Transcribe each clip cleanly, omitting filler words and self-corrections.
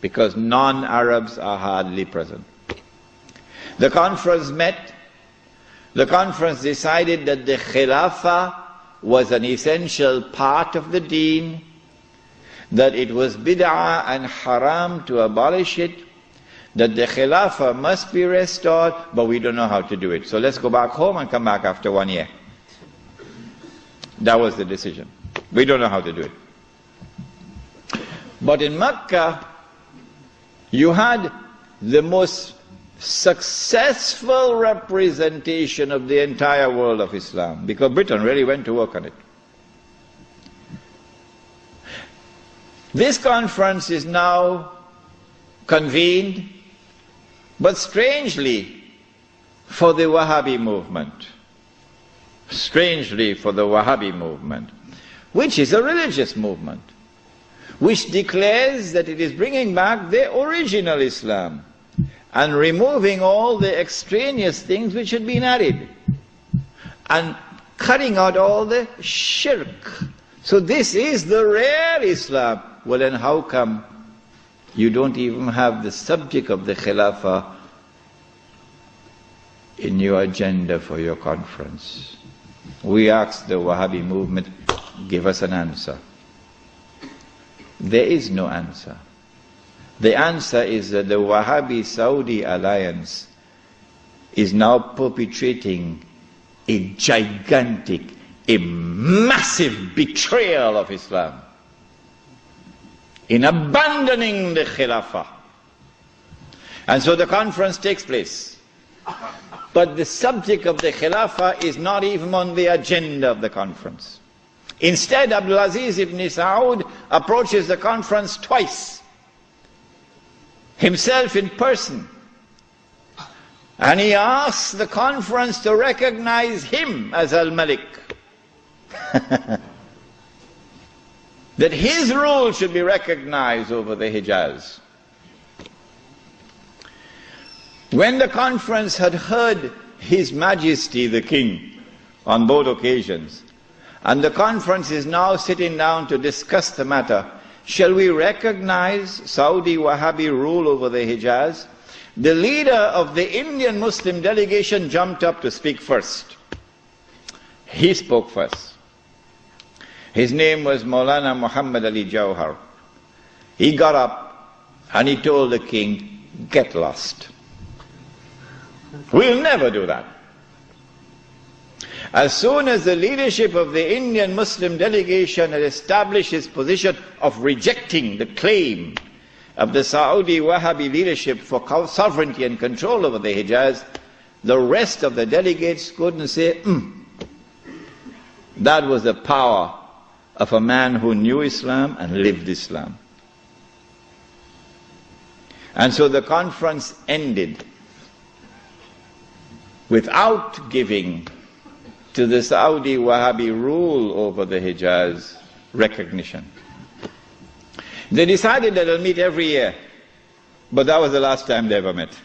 because non-Arabs are hardly present. The conference met. The conference decided that the Khilafah was an essential part of the deen, that it was bid'ah and haram to abolish it, that the Khilafah must be restored, but we don't know how to do it. So let's go back home and come back after 1 year. That was the decision. We don't know how to do it. But in Mecca, you had the most successful representation of the entire world of Islam, because Britain really went to work on it. This conference is now convened, but strangely for the Wahhabi movement. Strangely for the Wahhabi movement, which is a religious movement, which declares that it is bringing back the original Islam and removing all the extraneous things which had been added and cutting out all the shirk. So this is the real Islam. Well, then how come you don't even have the subject of the Khilafah in your agenda for your conference? We asked the Wahhabi movement, give us an answer. There is no answer. The answer is that the Wahhabi-Saudi alliance is now perpetrating a gigantic, a massive betrayal of Islam in abandoning the Khilafah. And so the conference takes place. But the subject of the Khilafah is not even on the agenda of the conference. Instead, Abdulaziz ibn Saud approaches the conference twice, himself in person, and he asks the conference to recognize him as Al-Malik. That his rule should be recognized over the Hijaz. When the conference had heard His Majesty the King on both occasions, and the conference is now sitting down to discuss the matter, shall we recognize Saudi Wahhabi rule over the Hijaz? The leader of the Indian Muslim delegation jumped up to speak first. He spoke first. His name was Maulana Muhammad Ali Jawhar. He got up and he told the king, get lost. We'll never do that. As soon as the leadership of the Indian Muslim delegation had established its position of rejecting the claim of the Saudi Wahhabi leadership for sovereignty and control over the Hijaz, the rest of the delegates couldn't say, That was the power of a man who knew Islam and lived Islam. And so the conference ended without giving to the Saudi Wahhabi rule over the Hijaz recognition. They decided that they'll meet every year, but that was the last time they ever met.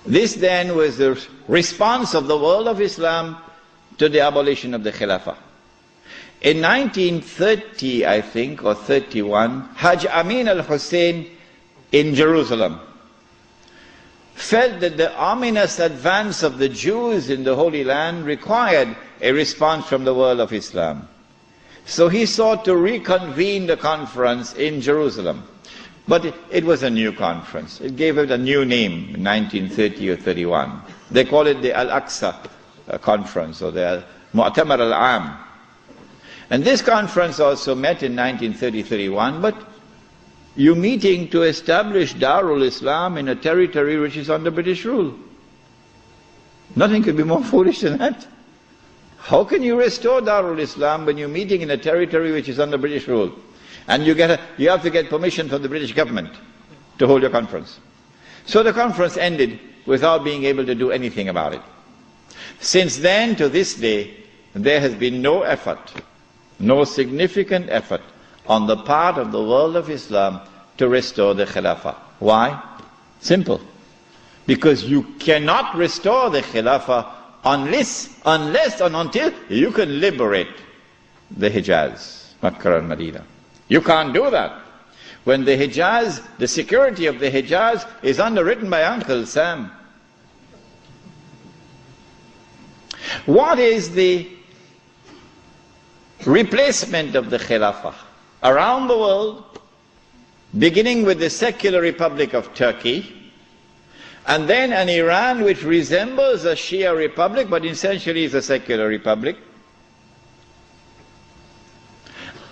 This then was the response of the world of Islam to the abolition of the Khilafah. In 1930, I think, or 31, Hajj Amin al-Hosein in Jerusalem felt that the ominous advance of the Jews in the Holy Land required a response from the world of Islam. So he sought to reconvene the conference in Jerusalem. But it was a new conference. It gave it a new name in 1930 or 31. They call it the Al-Aqsa Conference, or the Mu'tamar al-Am. And this conference also met in 1930-31, but you're meeting to establish Darul Islam in a territory which is under British rule. Nothing could be more foolish than that. How can you restore Darul Islam when you're meeting in a territory which is under British rule? And you have to get permission from the British government to hold your conference. So the conference ended without being able to do anything about it. Since then to this day, there has been no effort, no significant effort on the part of the world of Islam to restore the Khilafah. Why? Simple. Because you cannot restore the Khilafah unless and until you can liberate the Hijaz, Makkah and Medina. You can't do that. when the Hijaz, the security of the Hijaz is underwritten by Uncle Sam. What is the replacement of the Khilafah? Around the world, beginning with the secular Republic of Turkey, and then an Iran which resembles a Shia republic but essentially is a secular republic,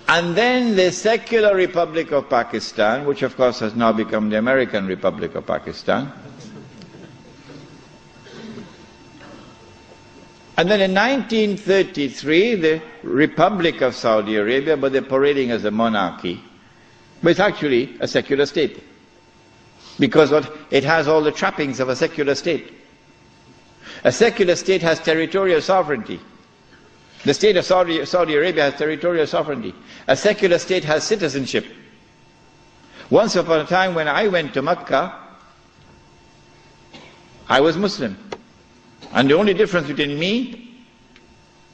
and then the secular Republic of Pakistan, which of course has now become the American Republic of Pakistan. And then in 1933, the Republic of Saudi Arabia, but they're parading as a monarchy. But it's actually a secular state. Because it has all the trappings of a secular state. A secular state has territorial sovereignty. The state of Saudi Arabia has territorial sovereignty. A secular state has citizenship. Once upon a time when I went to Mecca, I was Muslim. And the only difference between me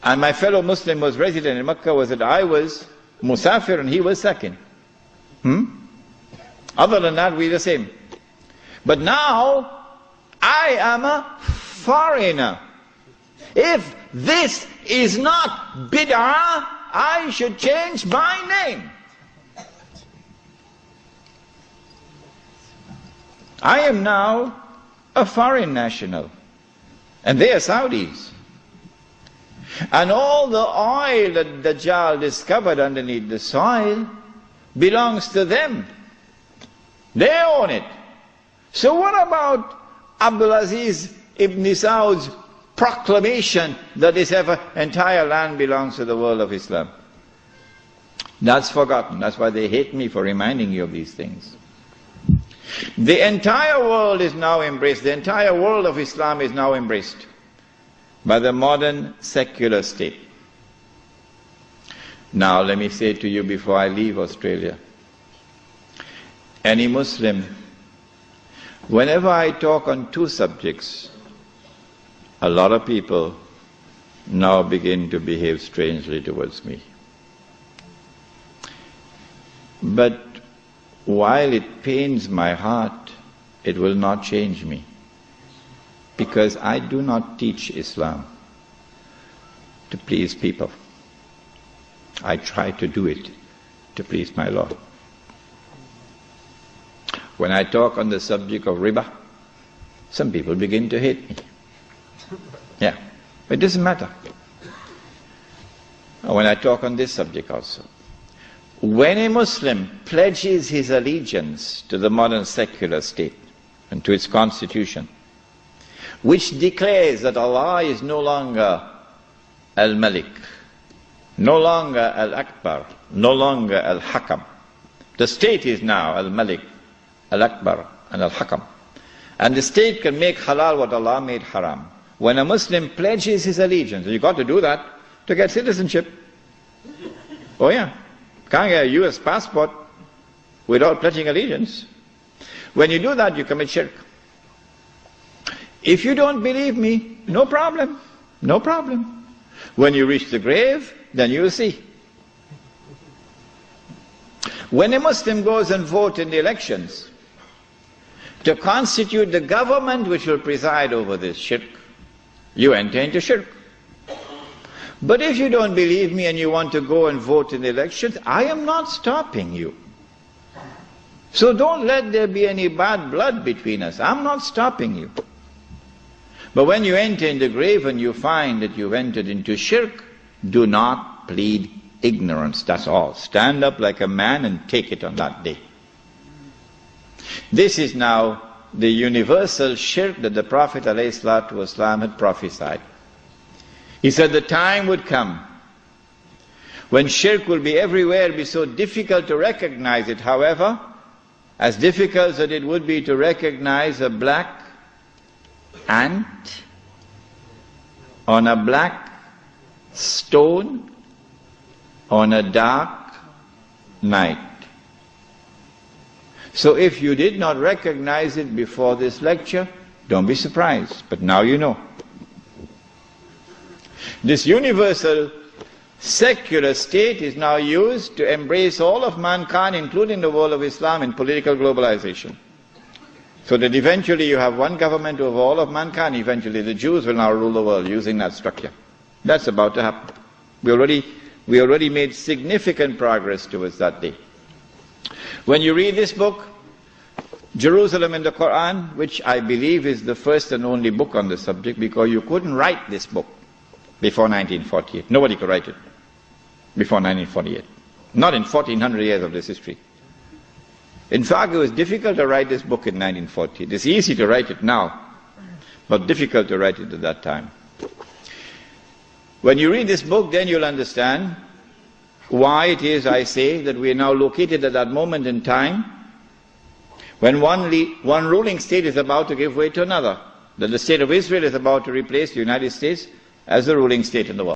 and my fellow Muslim who was resident in Mecca was that I was Musafir and he was Sakin. Other than that, we're the same. But now, I am a foreigner. If this is not bid'ah, I should change my name. I am now a foreign national. And they are Saudis. And all the oil that Dajjal discovered underneath the soil belongs to them. They own it. So what about Abdulaziz ibn Saud's proclamation that this entire land belongs to the world of Islam? That's forgotten. That's why they hate me for reminding you of these things. The entire world is now embraced, the entire world of Islam is now embraced by the modern secular state. Now let me say to you before I leave Australia, any Muslim, whenever I talk on two subjects, a lot of people now begin to behave strangely towards me. But while it pains my heart, it will not change me. Because I do not teach Islam to please people. I try to do it to please my Lord. When I talk on the subject of riba, some people begin to hate me. Yeah, it doesn't matter. When I talk on this subject also, when a Muslim pledges his allegiance to the modern secular state and to its constitution, which declares that Allah is no longer Al-Malik, no longer Al-Akbar, no longer Al-Hakam. The state is now Al-Malik, Al-Akbar and Al-Hakam. And the state can make halal what Allah made haram. When a Muslim pledges his allegiance, you've got to do that to get citizenship. Oh yeah. Can't get a US passport without pledging allegiance. When you do that, you commit shirk. If you don't believe me, no problem. No problem. When you reach the grave, then you will see. When a Muslim goes and votes in the elections to constitute the government which will preside over this shirk, you enter into shirk. But if you don't believe me and you want to go and vote in the elections, I am not stopping you. So don't let there be any bad blood between us. I'm not stopping you. But when you enter in the grave and you find that you've entered into shirk, do not plead ignorance. That's all. Stand up like a man and take it on that day. This is now the universal shirk that the Prophet ﷺ had prophesied. He said the time would come when shirk will be everywhere, be so difficult to recognize it. However, as difficult as it would be to recognize a black ant on a black stone on a dark night. So if you did not recognize it before this lecture, don't be surprised, but now you know. This universal Secular state is now used to embrace all of mankind, including the world of Islam, in political globalization. So that eventually you have one government over all of mankind, eventually the Jews will now rule the world using that structure. That's about to happen. We already made significant progress towards that day. When you read this book, Jerusalem in the Quran, which I believe is the first and only book on the subject, because you couldn't write this book before 1948. Nobody could write it before 1948. Not in 1400 years of this history. In fact, it was difficult to write this book in 1948. It's easy to write it now, but difficult to write it at that time. When you read this book, then you'll understand why it is I say that we are now located at that moment in time when one ruling state is about to give way to another. That the state of Israel is about to replace the United States as the ruling state in the world.